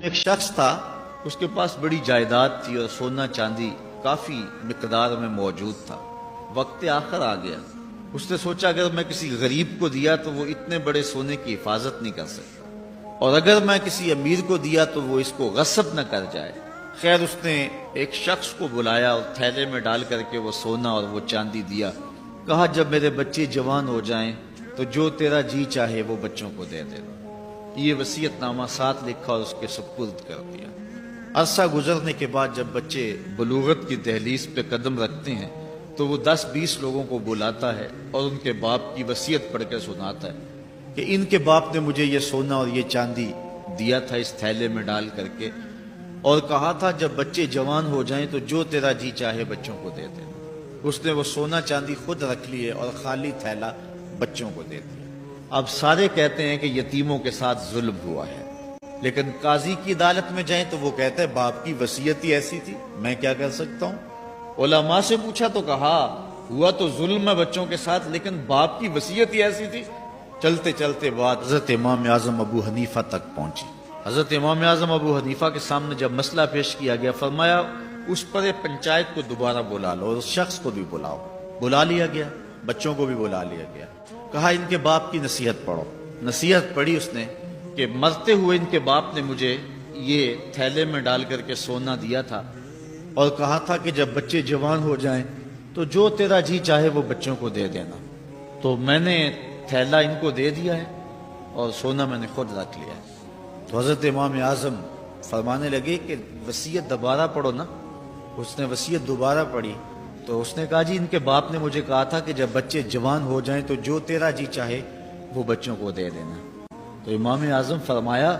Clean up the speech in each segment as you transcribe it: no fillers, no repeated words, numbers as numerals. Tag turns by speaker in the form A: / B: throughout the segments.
A: ایک شخص تھا، اس کے پاس بڑی جائیداد تھی اور سونا چاندی کافی مقدار میں موجود تھا۔ وقت آخر آ گیا، اس نے سوچا اگر میں کسی غریب کو دیا تو وہ اتنے بڑے سونے کی حفاظت نہیں کر سکتا، اور اگر میں کسی امیر کو دیا تو وہ اس کو غصب نہ کر جائے۔ خیر اس نے ایک شخص کو بلایا اور تھیلے میں ڈال کر کے وہ سونا اور وہ چاندی دیا۔ کہا جب میرے بچے جوان ہو جائیں تو جو تیرا جی چاہے وہ بچوں کو دے دینا۔ یہ وصیت نامہ ساتھ لکھا اور اس کے سپرد کر دیا۔ عرصہ گزرنے کے بعد جب بچے بلوغت کی دہلیز پہ قدم رکھتے ہیں تو وہ 10-20 لوگوں کو بلاتا ہے اور ان کے باپ کی وصیت پڑھ کر سناتا ہے کہ ان کے باپ نے مجھے یہ سونا اور یہ چاندی دیا تھا اس تھیلے میں ڈال کر کے، اور کہا تھا جب بچے جوان ہو جائیں تو جو تیرا جی چاہے بچوں کو دے دینا۔ اس نے وہ سونا چاندی خود رکھ لیے اور خالی تھیلا بچوں کو دے دیا۔ اب سارے کہتے ہیں کہ یتیموں کے ساتھ ظلم ہوا ہے، لیکن قاضی کی عدالت میں جائیں تو وہ کہتے ہیں باپ کی وصیت ہی ایسی تھی، میں کیا کر سکتا ہوں۔ علماء سے پوچھا تو کہا ہوا تو ظلم ہے بچوں کے ساتھ، لیکن باپ کی وصیت ہی ایسی تھی۔ چلتے چلتے بات حضرت امام اعظم ابو حنیفہ تک پہنچی۔ حضرت امام اعظم ابو حنیفہ کے سامنے جب مسئلہ پیش کیا گیا، فرمایا اس پر پنچایت کو دوبارہ بلا لو اور اس شخص کو بھی بلاؤ۔ بلا لیا گیا، بچوں کو بھی بلا لیا گیا۔ کہا ان کے باپ کی نصیحت پڑھو۔ نصیحت پڑھی اس نے کہ مرتے ہوئے ان کے باپ نے مجھے یہ تھیلے میں ڈال کر کے سونا دیا تھا اور کہا تھا کہ جب بچے جوان ہو جائیں تو جو تیرا جی چاہے وہ بچوں کو دے دینا۔ تو میں نے تھیلا ان کو دے دیا ہے اور سونا میں نے خود رکھ لیا ہے۔ تو حضرت امام اعظم فرمانے لگے کہ وصیت دوبارہ پڑھو نا۔ اس نے وصیت دوبارہ پڑھی تو اس نے کہا جی ان کے باپ نے مجھے کہا تھا کہ جب بچے جوان ہو جائیں تو جو تیرا جی چاہے وہ بچوں کو دے دینا۔ تو امام اعظم فرمایا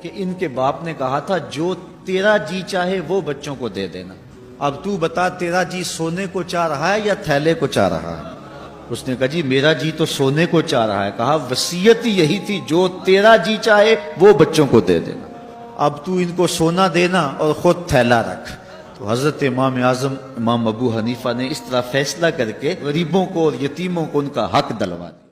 A: کہ ان کے باپ نے کہا تھا جو تیرا جی چاہے وہ بچوں کو دے دینا۔ اب تو بتا تیرا جی سونے کو چاہ رہا ہے یا تھیلے کو چاہ رہا ہے؟ اس نے کہا جی میرا جی تو سونے کو چاہ رہا ہے۔ کہا وصیت ہی یہی تھی جو تیرا جی چاہے وہ بچوں کو دے دینا، اب تو ان کو سونا دینا اور خود تھیلا رکھ۔ تو حضرت امام اعظم امام ابو حنیفہ نے اس طرح فیصلہ کر کے غریبوں کو اور یتیموں کو ان کا حق دلوا دیا۔